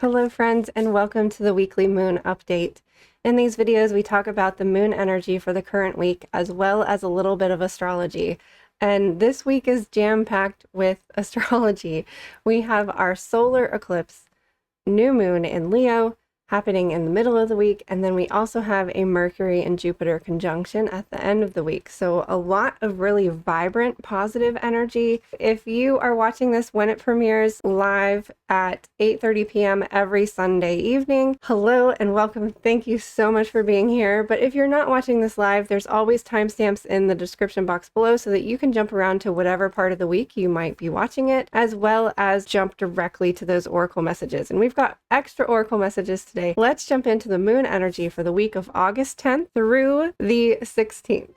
Hello friends, and welcome to the weekly moon update. In these videos we talk about the moon energy for the current week as well as a little bit of astrology. And this week is jam-packed with astrology. We have our solar eclipse, new moon in Leo, happening in the middle of the week, and then we also have a Mercury and Jupiter conjunction at the end of the week. So a lot of really vibrant, positive energy. If you are watching this when it premieres live at 8:30 p.m. every Sunday evening, hello and welcome. Thank you so much for being here. But if you're not watching this live, there's always timestamps in the description box below so that you can jump around to whatever part of the week you might be watching it, as well as jump directly to those oracle messages. And we've got extra oracle messages today. Let's jump into the moon energy for the week of August 10th through the 16th.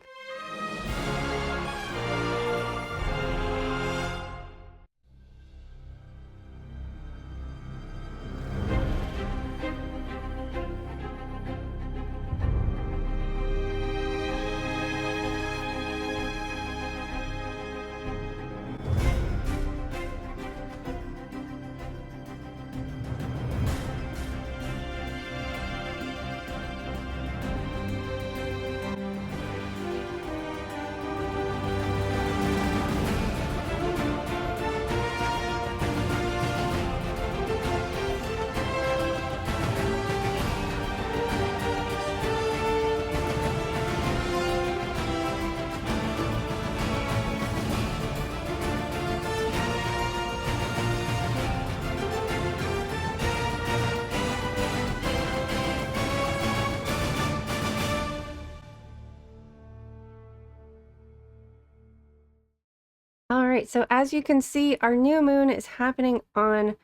All right, so as you can see, our new moon is happening on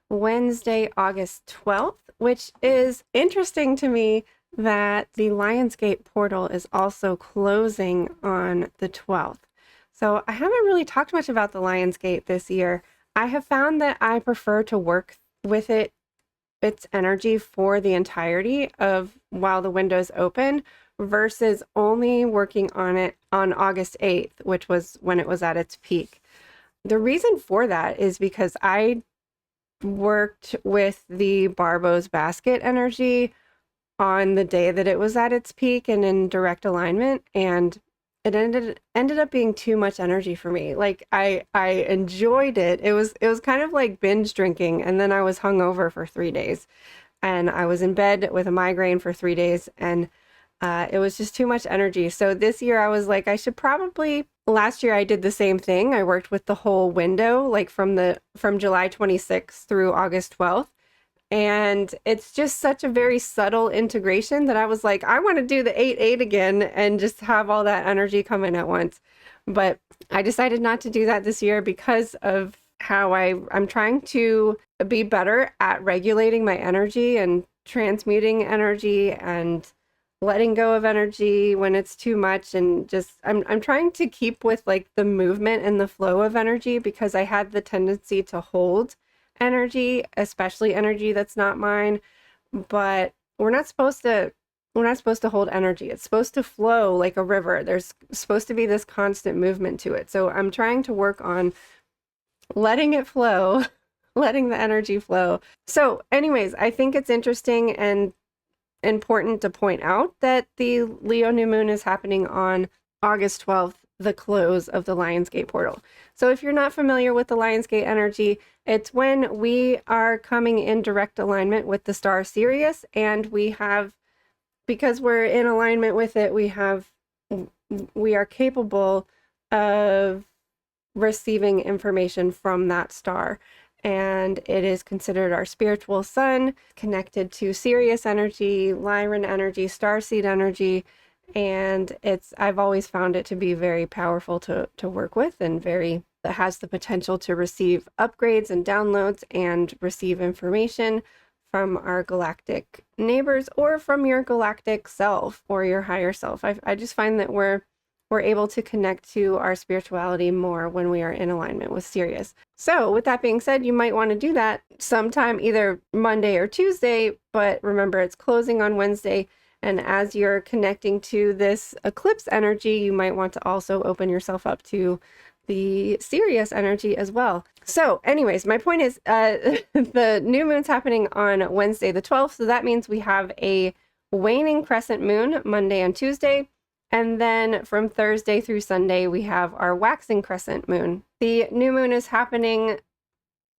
Wednesday, August 12th, which is interesting to me that the Lionsgate portal is also closing on the 12th. So I haven't really talked much about the Lionsgate this year. I have found that I prefer to work with its energy for the entirety of while the window's open versus only working on it on August 8th, which was when it was at its peak. The reason for that is because I worked with the Barbo's basket energy on the day that it was at its peak and in direct alignment, and it ended up being too much energy for me. Like I enjoyed it. It was kind of like binge drinking, and then I was hungover for 3 days, and I was in bed with a migraine for 3 days, and it was just too much energy. So this year I was like, I should probably, last year I did the same thing. I worked with the whole window, like from July 26th through August 12th. And it's just such a very subtle integration that I was like, I want to do the 8-8 again and just have all that energy come in at once. But I decided not to do that this year because of how I'm trying to be better at regulating my energy and transmuting energy and letting go of energy when it's too much, and just I'm trying to keep with like the movement and the flow of energy, because I had the tendency to hold energy, especially energy that's not mine. But we're not supposed to hold energy. It's supposed to flow like a river. There's supposed to be this constant movement to it. So I'm trying to work on letting it flow, letting the energy flow. So anyways, I think it's interesting and important to point out that the Leo new moon is happening on August 12th, the close of the Lionsgate portal. So if you're not familiar with the Lionsgate energy, it's when we are coming in direct alignment with the star Sirius, and we have, because we're in alignment with it, we are capable of receiving information from that star. And it is considered our spiritual sun, connected to Sirius energy, Lyran energy, starseed energy, and I've always found it to be very powerful to work with, and that has the potential to receive upgrades and downloads and receive information from our galactic neighbors or from your galactic self or your higher self. I just find that we're able to connect to our spirituality more when we are in alignment with Sirius. So with that being said, you might want to do that sometime either Monday or Tuesday, but remember it's closing on Wednesday. And as you're connecting to this eclipse energy, you might want to also open yourself up to the Sirius energy as well. So anyways, my point is the new moon's happening on Wednesday the 12th. So that means we have a waning crescent moon Monday and Tuesday. And then from Thursday through Sunday, we have our waxing crescent moon. The new moon is happening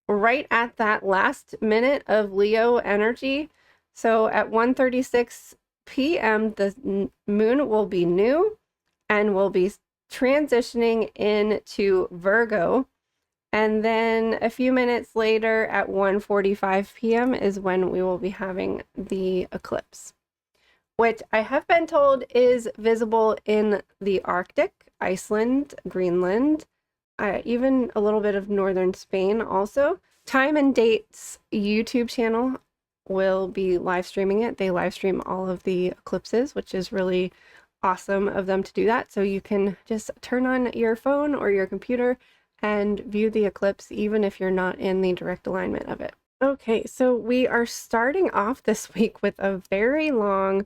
right at that last minute of Leo energy. So at 1:36 p.m., the moon will be new and will be transitioning into Virgo. And then a few minutes later at 1:45 p.m. is when we will be having the eclipse, which I have been told is visible in the Arctic, Iceland, Greenland, even a little bit of northern Spain also. Time and Date's YouTube channel will be live streaming it. They live stream all of the eclipses, which is really awesome of them to do that. So you can just turn on your phone or your computer and view the eclipse even if you're not in the direct alignment of it. Okay, so we are starting off this week with a very long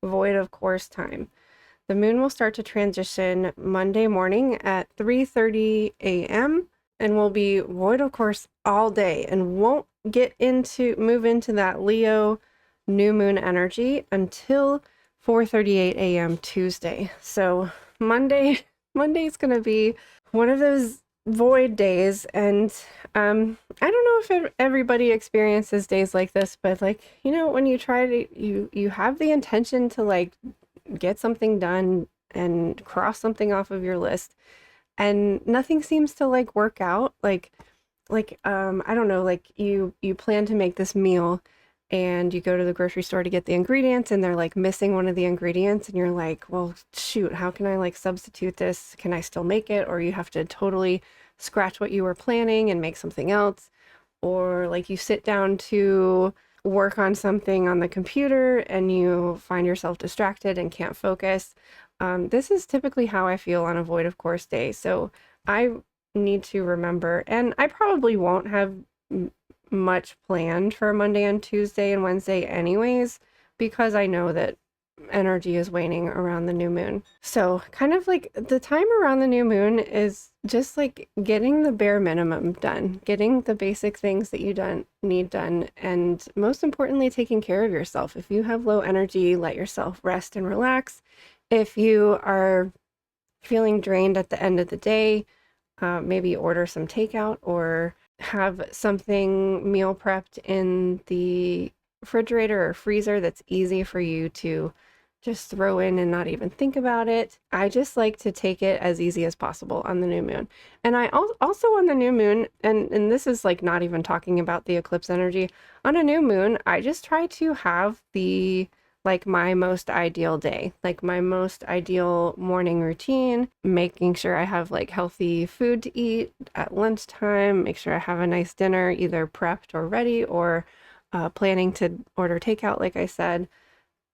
void of course time. The moon will start to transition Monday morning at 3:30 a.m. and will be void of course all day and won't move into that Leo new moon energy until 4:38 a.m. Tuesday. So Monday's going to be one of those void days, and I don't know if everybody experiences days like this, but like, you know, when you try to you have the intention to like get something done and cross something off of your list and nothing seems to like work out, like I don't know, like you plan to make this meal and you go to the grocery store to get the ingredients and they're like missing one of the ingredients and you're like, well, shoot, how can I like substitute this? Can I still make it? Or you have to totally scratch what you were planning and make something else. Or like you sit down to work on something on the computer and you find yourself distracted and can't focus. This is typically how I feel on a void of course day. So I need to remember, and I probably won't have much planned for Monday and Tuesday and Wednesday anyways, because I know that energy is waning around the new moon. So kind of like the time around the new moon is just like getting the bare minimum done, getting the basic things that you need done, and most importantly, taking care of yourself. If you have low energy, let yourself rest and relax. If you are feeling drained at the end of the day, maybe order some takeout or have something meal prepped in the refrigerator or freezer that's easy for you to just throw in and not even think about it. I just like to take it as easy as possible on the new moon. And I also on the new moon, and this is like not even talking about the eclipse energy, on a new moon, I just try to have like my most ideal day, like my most ideal morning routine, making sure I have like healthy food to eat at lunchtime, make sure I have a nice dinner, either prepped or ready, or planning to order takeout, like I said.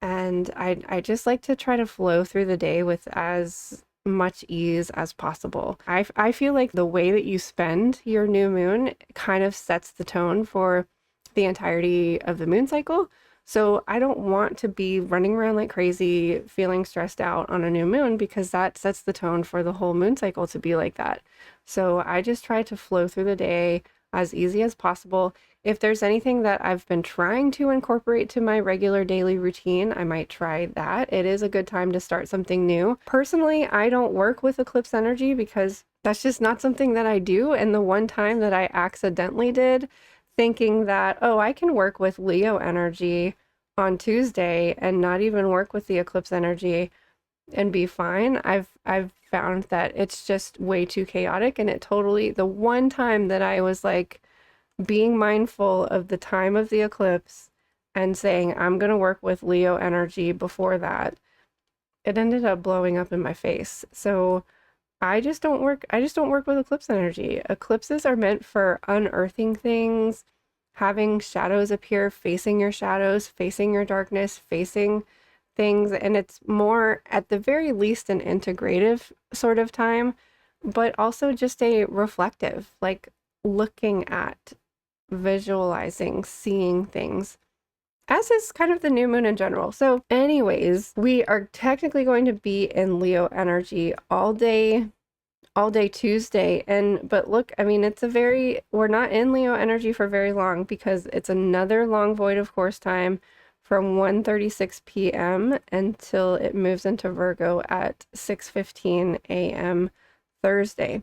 And I just like to try to flow through the day with as much ease as possible. I feel like the way that you spend your new moon kind of sets the tone for the entirety of the moon cycle. So I don't want to be running around like crazy, feeling stressed out on a new moon, because that sets the tone for the whole moon cycle to be like that. So I just try to flow through the day as easy as possible. If there's anything that I've been trying to incorporate to my regular daily routine, I might try that. It is a good time to start something new. Personally, I don't work with eclipse energy because that's just not something that I do. And the one time that I accidentally did, thinking that, oh, I can work with Leo energy on Tuesday and not even work with the eclipse energy and be fine. I've found that it's just way too chaotic, and the one time that I was like being mindful of the time of the eclipse and saying I'm going to work with Leo energy before that, it ended up blowing up in my face. So I just don't work with eclipse energy. Eclipses are meant for unearthing things, having shadows appear, facing your shadows, facing your darkness, facing things. And it's more, at the very least, an integrative sort of time, but also just a reflective, like looking at, visualizing, seeing things, as is kind of the new moon in general. So anyways, we are technically going to be in Leo energy all day all day Tuesday. But look, I mean, we're not in Leo energy for very long because it's another long void of course time from 1:36 p.m. until it moves into Virgo at 6:15 a.m. Thursday.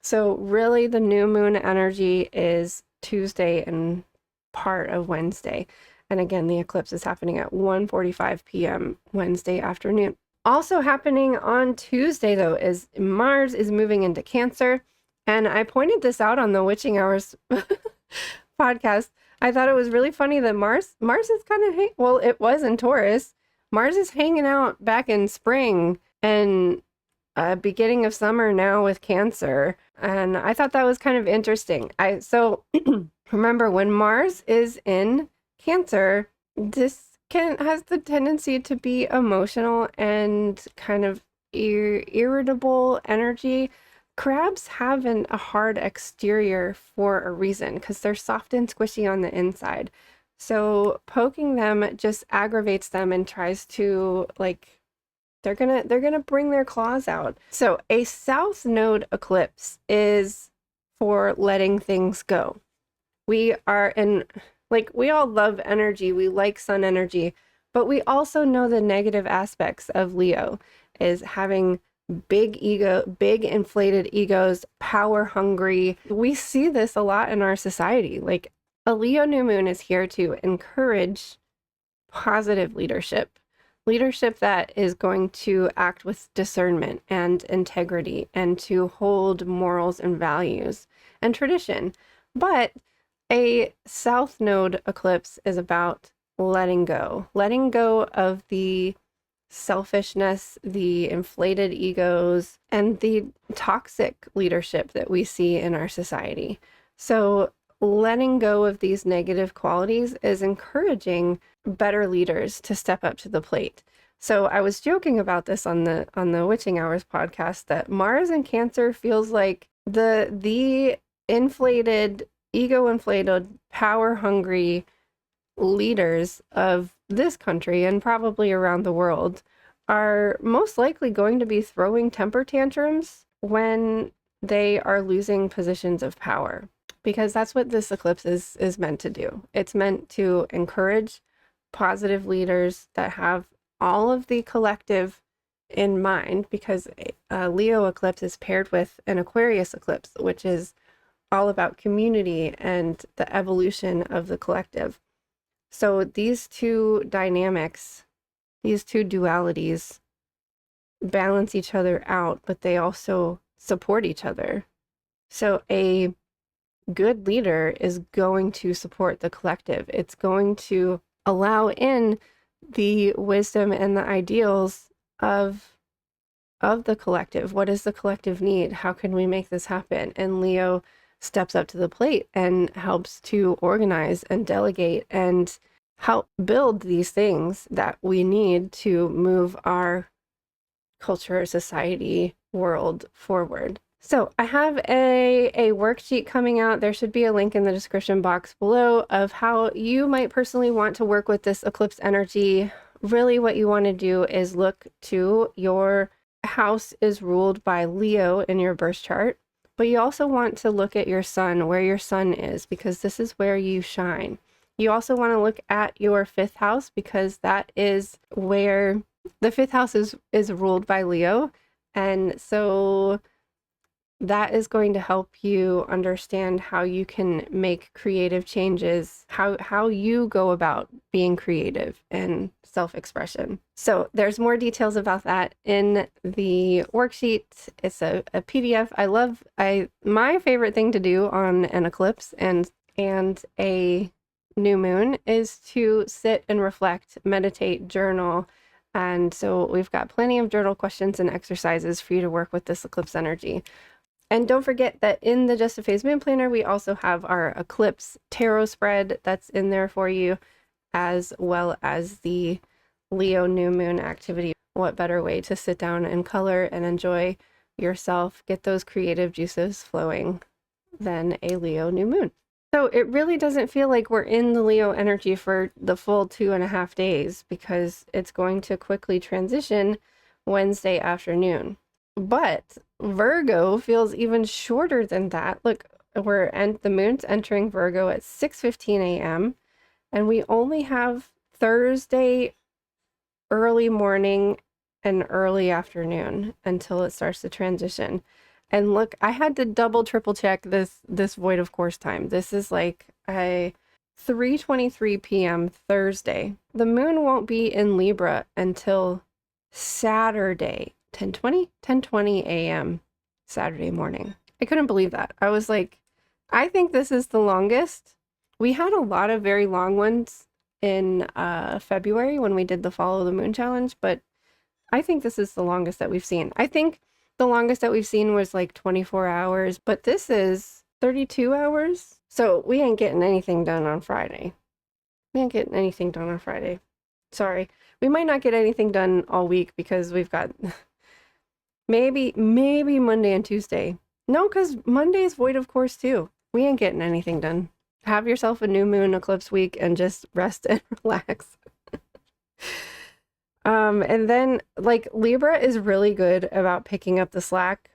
So really the new moon energy is Tuesday and part of Wednesday. And again, the eclipse is happening at 1:45 p.m. Wednesday afternoon. Also happening on Tuesday, though, is Mars is moving into Cancer. And I pointed this out on the Witching Hours podcast. I thought it was really funny that Mars is kind of, well, it was in Taurus. Mars is hanging out back in spring and beginning of summer now with Cancer. And I thought that was kind of interesting. So remember, when Mars is in Cancer, this has the tendency to be emotional and kind of irritable energy. Crabs have a hard exterior for a reason because they're soft and squishy on the inside. So poking them just aggravates them and tries to, like, they're gonna bring their claws out. So a south node eclipse is for letting things go. We all love energy. We like sun energy, but we also know the negative aspects of Leo is having big inflated egos, power hungry. We see this a lot in our society. Like, a Leo new moon is here to encourage positive leadership that is going to act with discernment and integrity and to hold morals and values and tradition. But a south node eclipse is about letting go of the selfishness, the inflated egos, and the toxic leadership that we see in our society. So letting go of these negative qualities is encouraging better leaders to step up to the plate. So I was joking about this on the Witching Hours podcast that Mars in Cancer feels like the inflated, ego-inflated, power-hungry leaders of this country and probably around the world are most likely going to be throwing temper tantrums when they are losing positions of power, because that's what this eclipse is meant to do. It's meant to encourage positive leaders that have all of the collective in mind, because a Leo eclipse is paired with an Aquarius eclipse, which is all about community and the evolution of the collective. So these two dynamics, these two dualities balance each other out, but they also support each other. So a good leader is going to support the collective. It's going to allow in the wisdom and the ideals of the collective. What does the collective need? How can we make this happen? And Leo steps up to the plate and helps to organize and delegate and help build these things that we need to move our culture, society, world forward. So I have a worksheet coming out. There should be a link in the description box below of how you might personally want to work with this eclipse energy. Really what you want to do is look to your house is ruled by Leo in your birth chart, but you also want to look at your sun, where your sun is, because this is where you shine. You also want to look at your fifth house, because that is where the fifth house is ruled by Leo. And so that is going to help you understand how you can make creative changes, how you go about being creative and self-expression. So there's more details about that in the worksheet. It's a PDF. My favorite thing to do on an eclipse and a new moon is to sit and reflect, meditate, journal. And so we've got plenty of journal questions and exercises for you to work with this eclipse energy. And don't forget that in the Just a Phase Moon Planner, we also have our Eclipse Tarot spread that's in there for you, as well as the Leo New Moon activity. What better way to sit down and color and enjoy yourself, get those creative juices flowing, than a Leo New Moon? So it really doesn't feel like we're in the Leo energy for the full 2.5 days, because it's going to quickly transition Wednesday afternoon. But Virgo feels even shorter than that. Look, the moon's entering Virgo at 6:15 a.m. and we only have Thursday early morning and early afternoon until it starts to transition. And look, I had to double triple check this void of course time. This is like a 3:23 p.m. Thursday. The moon won't be in Libra until Saturday, 10:20 a.m. Saturday morning. I couldn't believe that. I was like, I think this is the longest. We had a lot of very long ones in February when we did the Follow the Moon challenge, but I think this is the longest that we've seen. I think the longest that we've seen was like 24 hours, but this is 32 hours. So we ain't getting anything done on Friday. We ain't getting anything done on Friday. Sorry. We might not get anything done all week because we've got maybe Monday and Tuesday. No, because Monday is void of course too. We ain't getting anything done. Have yourself a new moon eclipse week and just rest and relax. And then like Libra is really good about picking up the slack.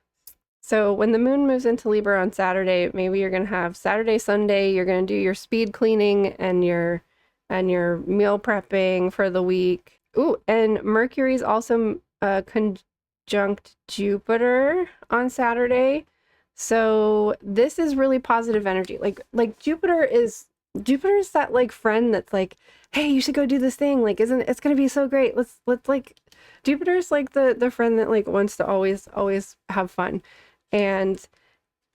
So when the moon moves into Libra on Saturday, maybe you're going to have Saturday, Sunday, you're going to do your speed cleaning and your meal prepping for the week. Ooh, and Mercury's also conjunct Jupiter on Saturday. So this is really positive energy. Like Jupiter's that like friend that's like, hey, you should go do this thing. Like, it's gonna be so great. Let's like Jupiter's like the friend that like wants to always have fun. And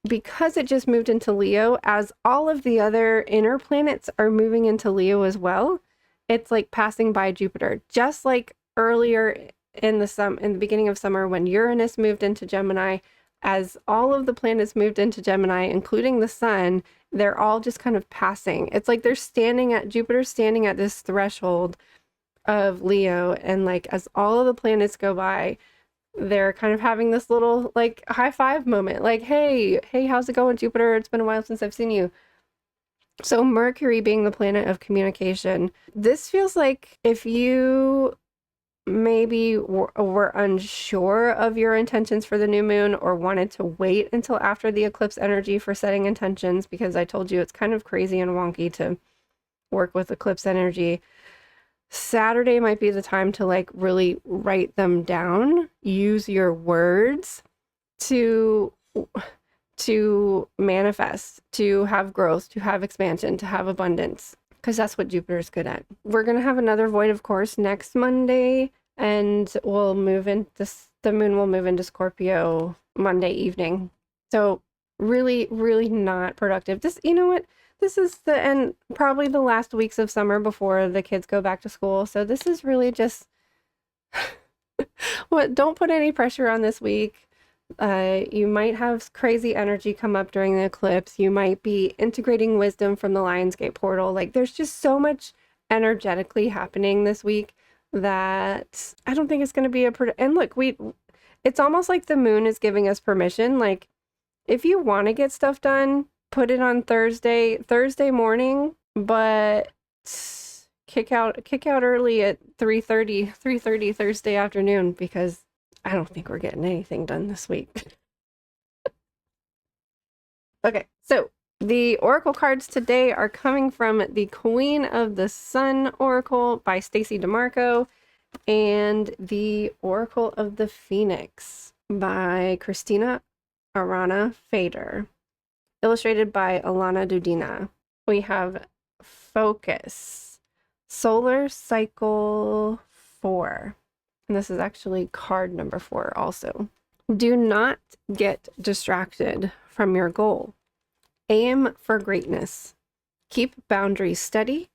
because it just moved into Leo, as all of the other inner planets are moving into Leo as well, it's like passing by Jupiter. Just like earlier in the beginning of summer when Uranus moved into Gemini, as all of the planets moved into Gemini, including the sun, they're all just kind of passing. It's like Jupiter's standing at this threshold of Leo, and like as all of the planets go by, they're kind of having this little like high five moment. Like, hey, how's it going, Jupiter? It's been a while since I've seen you. So Mercury being the planet of communication, this feels like if you maybe were unsure of your intentions for the new moon or wanted to wait until after the eclipse energy for setting intentions, because I told you it's kind of crazy and wonky to work with eclipse energy. Saturday might be the time to like really write them down, use your words to manifest, to have growth, to have expansion, to have abundance, because that's what Jupiter's good at. We're going to have another void, of course, next Monday, and the moon will move into Scorpio Monday evening. So really, really not productive. You know what? This is the end, probably the last weeks of summer before the kids go back to school. So this is really just, don't put any pressure on this week. You might have crazy energy come up during the eclipse. You might be integrating wisdom from the Lionsgate portal. Like there's just so much energetically happening this week that I don't think it's going to be and look, it's almost like the moon is giving us permission. Like if you want to get stuff done, put it on Thursday morning, but kick out early at 3:30 Thursday afternoon, because I don't think we're getting anything done this week. Okay, so the oracle cards today are coming from the Queen of the Sun Oracle by Stacey DeMarco and the Oracle of the Phoenix by Christina Arana Fader, illustrated by Alana Dudina. We have Focus, Solar Cycle 4. And this is actually card number 4 also. Do not get distracted from your goal. Aim for greatness. Keep boundaries steady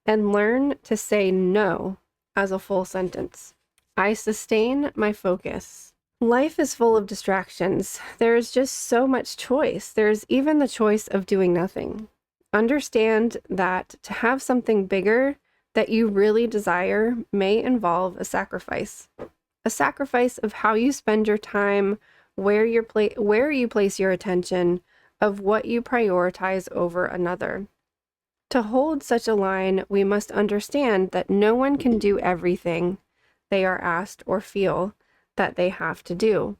and learn to say no as a full sentence. I sustain my focus. Life is full of distractions. There is just so much choice. There's even the choice of doing nothing. Understand that to have something bigger that you really desire may involve a sacrifice of how you spend your time, where you place your attention, of what you prioritize over another. To hold such a line, we must understand that no one can do everything they are asked or feel that they have to do.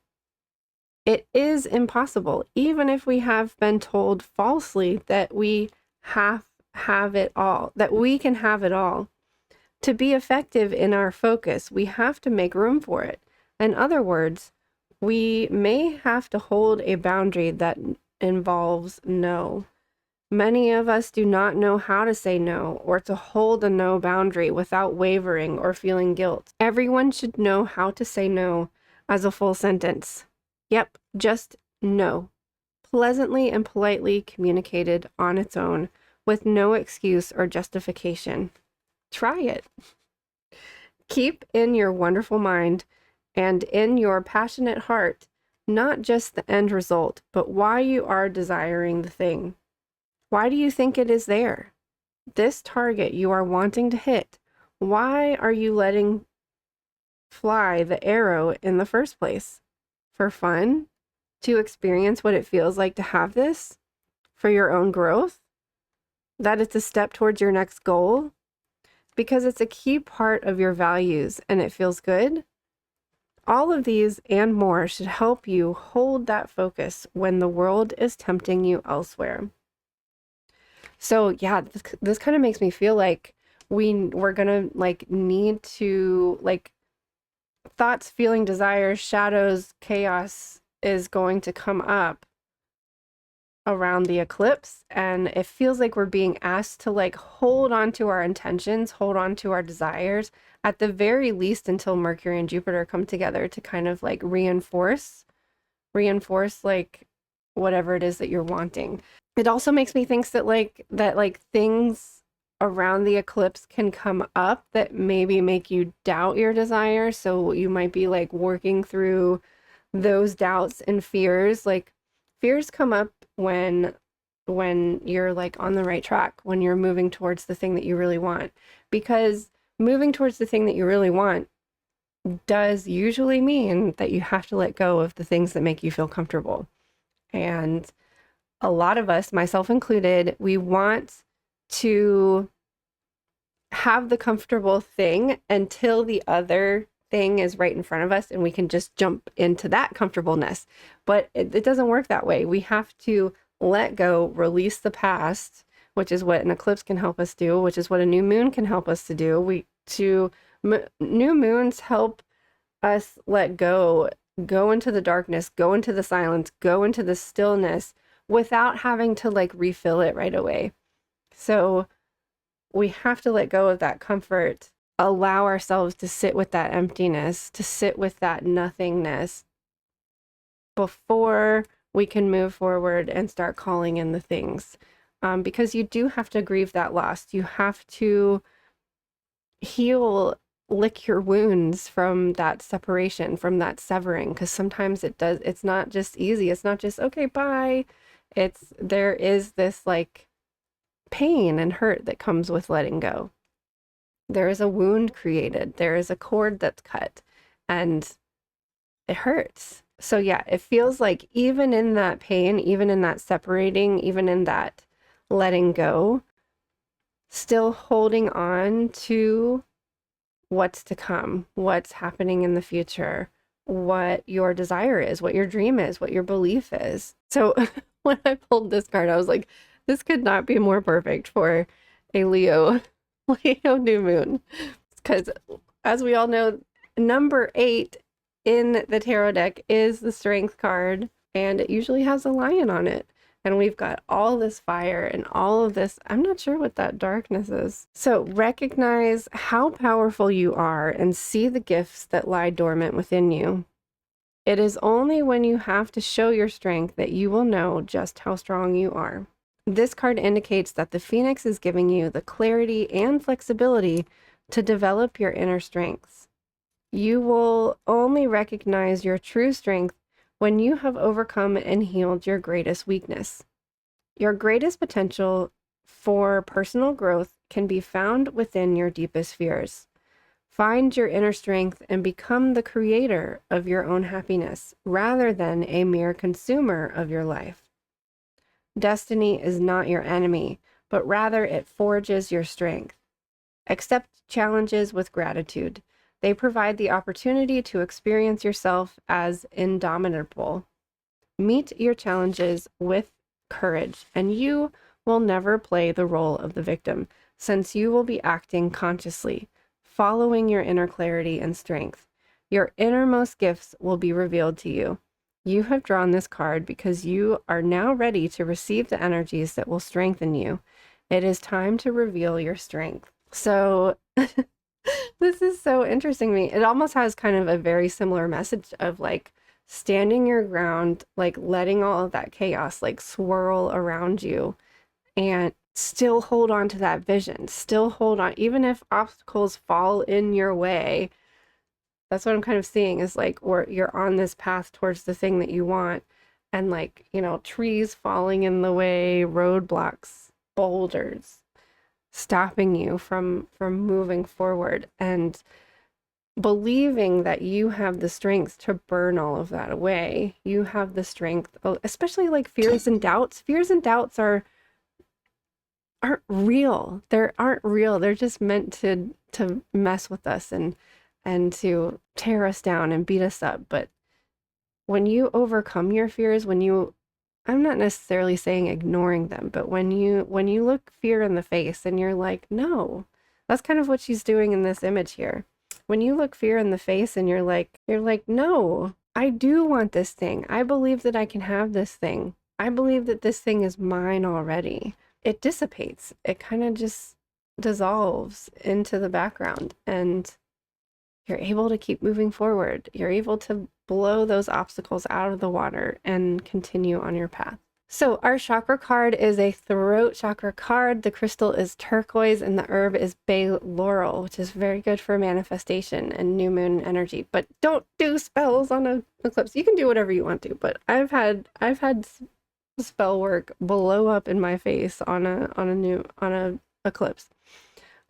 It is impossible, even if we have been told falsely that we have it all, that we can have it all. To be effective in our focus, we have to make room for it. In other words, we may have to hold a boundary that involves no. Many of us do not know how to say no or to hold a no boundary without wavering or feeling guilt. Everyone should know how to say no as a full sentence. Yep, just no. Pleasantly and politely communicated on its own with no excuse or justification. Try it. Keep in your wonderful mind and in your passionate heart not just the end result, but why you are desiring the thing. Why do you think it is there? This target you are wanting to hit, why are you letting fly the arrow in the first place? For fun? To experience what it feels like to have this? For your own growth? That it's a step towards your next goal? Because it's a key part of your values and it feels good? All of these and more should help you hold that focus when the world is tempting you elsewhere. So yeah, this kind of makes me feel like we're gonna like need to like thoughts, feeling, desires, shadows, chaos is going to come up around the eclipse, and it feels like we're being asked to like hold on to our intentions, hold on to our desires at the very least until Mercury and Jupiter come together to kind of like reinforce like whatever it is that you're wanting. It also makes me think that like things around the eclipse can come up that maybe make you doubt your desire. So you might be like working through those doubts and fears. Like fears come up when you're like on the right track, when you're moving towards the thing that you really want. Because moving towards the thing that you really want does usually mean that you have to let go of the things that make you feel comfortable. And a lot of us, myself included, we want to have the comfortable thing until the other thing is right in front of us and we can just jump into that comfortableness. But it doesn't work that way. We have to let go, release the past, which is what an eclipse can help us do, which is what a new moon can help us to do. New moons help us let go into the darkness, go into the silence, go into the stillness without having to like refill it right away. So we have to let go of that comfort, allow ourselves to sit with that emptiness, to sit with that nothingness before we can move forward and start calling in the things. Because you do have to grieve that loss. You have to lick your wounds from that separation, from that severing, because sometimes it's not just easy. It's not just, okay, bye. There is this like pain and hurt that comes with letting go. There is a wound created. There is a cord that's cut and it hurts. So yeah, it feels like even in that pain, even in that separating, even in that letting go, still holding on to what's to come, what's happening in the future, what your desire is, what your dream is, what your belief is. So when I pulled this card, I was like, this could not be more perfect for a Leo new moon. Because as we all know, number 8 in the tarot deck is the Strength card, and it usually has a lion on it. And we've got all this fire and all of this. I'm not sure what that darkness is. So recognize how powerful you are and see the gifts that lie dormant within you. It is only when you have to show your strength that you will know just how strong you are. This card indicates that the Phoenix is giving you the clarity and flexibility to develop your inner strengths. You will only recognize your true strength when you have overcome and healed your greatest weakness. Your greatest potential for personal growth can be found within your deepest fears. Find your inner strength and become the creator of your own happiness rather than a mere consumer of your life. Destiny is not your enemy, but rather it forges your strength. Accept challenges with gratitude. They provide the opportunity to experience yourself as indomitable. Meet your challenges with courage, and you will never play the role of the victim, since you will be acting consciously, following your inner clarity and strength. Your innermost gifts will be revealed to you. You have drawn this card because you are now ready to receive the energies that will strengthen you. It is time to reveal your strength. So this is so interesting to me. It almost has kind of a very similar message of like standing your ground, like letting all of that chaos like swirl around you and still hold on to that vision. Still hold on, even if obstacles fall in your way. That's what I'm kind of seeing is like, or you're on this path towards the thing that you want, and like, you know, trees falling in the way, roadblocks, boulders stopping you from moving forward, and believing that you have the strength to burn all of that away. You have the strength, especially like fears and doubts. Fears and doubts aren't real. They aren't real. They're just meant to mess with us and to tear us down and beat us up. But when you overcome your fears, I'm not necessarily saying ignoring them, but when you look fear in the face and you're like, no, that's kind of what she's doing in this image here. When you look fear in the face and you're like, no, I do want this thing. I believe that I can have this thing. I believe that this thing is mine already. It dissipates. It kind of just dissolves into the background, and you're able to keep moving forward. You're able to blow those obstacles out of the water and continue on your path. So our chakra card is a throat chakra card. The crystal is turquoise and the herb is bay laurel, which is very good for manifestation and new moon energy. But don't do spells on an eclipse. You can do whatever you want to, but I've had spell work blow up in my face on a eclipse.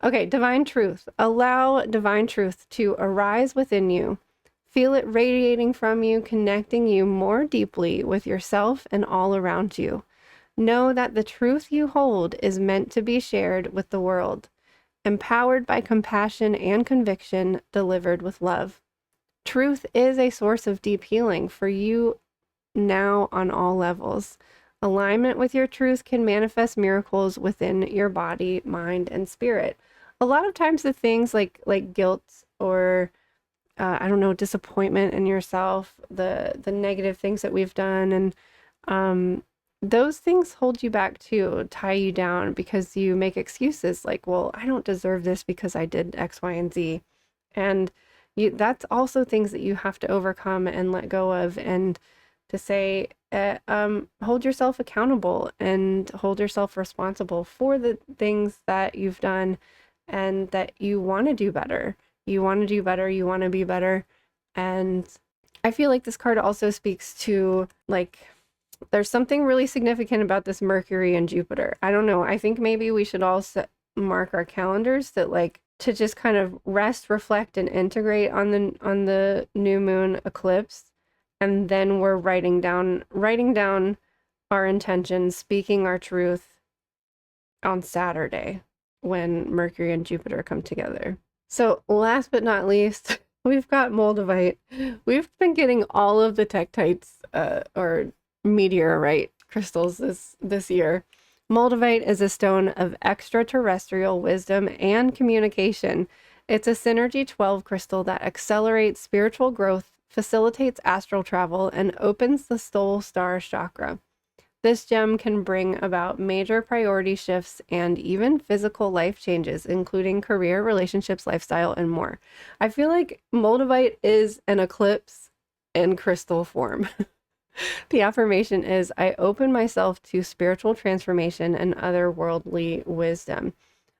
Okay, divine truth. Allow divine truth to arise within you. Feel it radiating from you, connecting you more deeply with yourself and all around you. Know that the truth you hold is meant to be shared with the world, empowered by compassion and conviction, delivered with love. Truth is a source of deep healing for you now on all levels. Alignment with your truth can manifest miracles within your body, mind, and spirit. A lot of times the things like guilt or I don't know, disappointment in yourself, the negative things that we've done, and those things hold you back too, tie you down because you make excuses like, well, I don't deserve this because I did X, Y, and Z. And that's also things that you have to overcome and let go of, and to say, hold yourself accountable and hold yourself responsible for the things that you've done and that you want to do better. You want to do better. You want to be better. And I feel like this card also speaks to, like, there's something really significant about this Mercury and Jupiter. I don't know. I think maybe we should all mark our calendars that, like, to just kind of rest, reflect, and integrate on the new moon eclipse. And then we're writing down our intentions, speaking our truth on Saturday when Mercury and Jupiter come together. So last but not least, we've got Moldavite. We've been getting all of the tektites or meteorite crystals this year. Moldavite is a stone of extraterrestrial wisdom and communication. It's a Synergy 12 crystal that accelerates spiritual growth, facilitates astral travel, and opens the soul star chakra. This gem can bring about major priority shifts and even physical life changes, including career, relationships, lifestyle, and more. I feel like Moldavite is an eclipse in crystal form. The affirmation is, I open myself to spiritual transformation and otherworldly wisdom.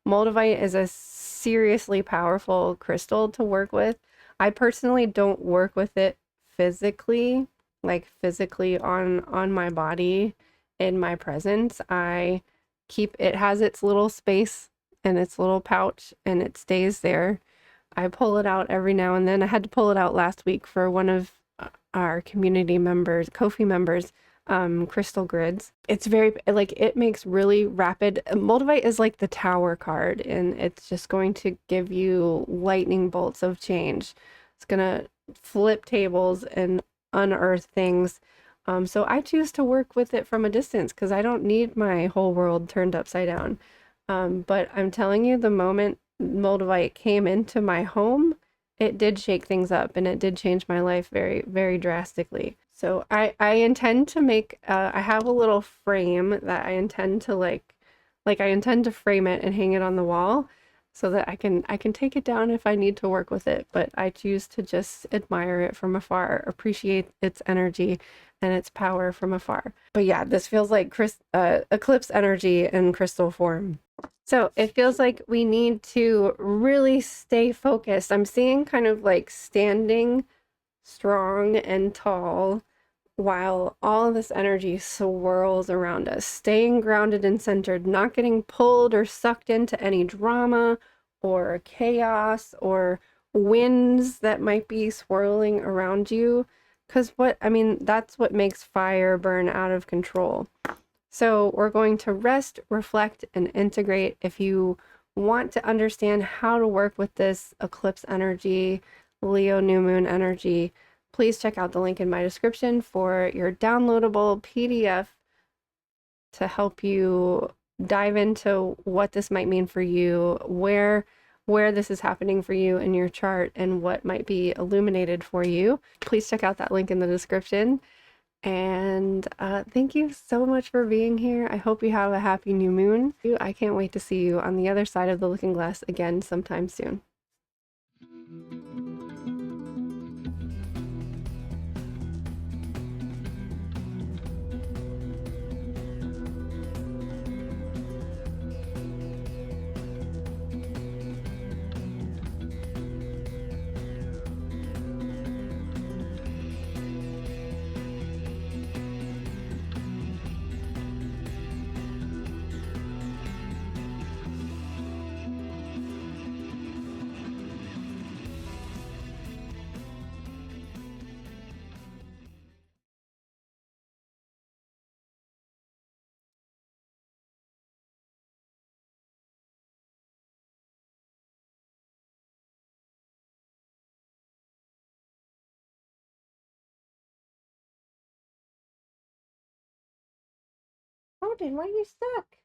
Moldavite is a seriously powerful crystal to work with. I personally don't work with it physically, like physically on my body. In my presence, it has its little space and its little pouch, and it stays there. I pull it out every now and then. I had to pull it out last week for one of our community members, Ko-fi members, crystal grids. It's very, like, it makes really rapid. Moldavite is like the tower card, and it's just going to give you lightning bolts of change. It's gonna flip tables and unearth things. So I choose to work with it from a distance because I don't need my whole world turned upside down. But I'm telling you, the moment Moldavite came into my home, it did shake things up and it did change my life very, very drastically. So I intend to make, I have a little frame that I intend to I intend to frame it and hang it on the wall so that I can take it down if I need to work with it, but I choose to just admire it from afar, appreciate its energy and its power from afar. But yeah, this feels like eclipse energy in crystal form. So it feels like we need to really stay focused. I'm seeing kind of like standing strong and tall while all of this energy swirls around us, staying grounded and centered, not getting pulled or sucked into any drama or chaos or winds that might be swirling around you. Because that's what makes fire burn out of control. So we're going to rest, reflect, and integrate. If you want to understand how to work with this eclipse energy, Leo new moon energy, please check out the link in my description for your downloadable PDF to help you dive into what this might mean for you, where this is happening for you in your chart, and what might be illuminated for you. Please check out that link in the description. And thank you so much for being here. I hope you have a happy new moon. I can't wait to see you on the other side of the looking glass again sometime soon. Odin, why are you stuck?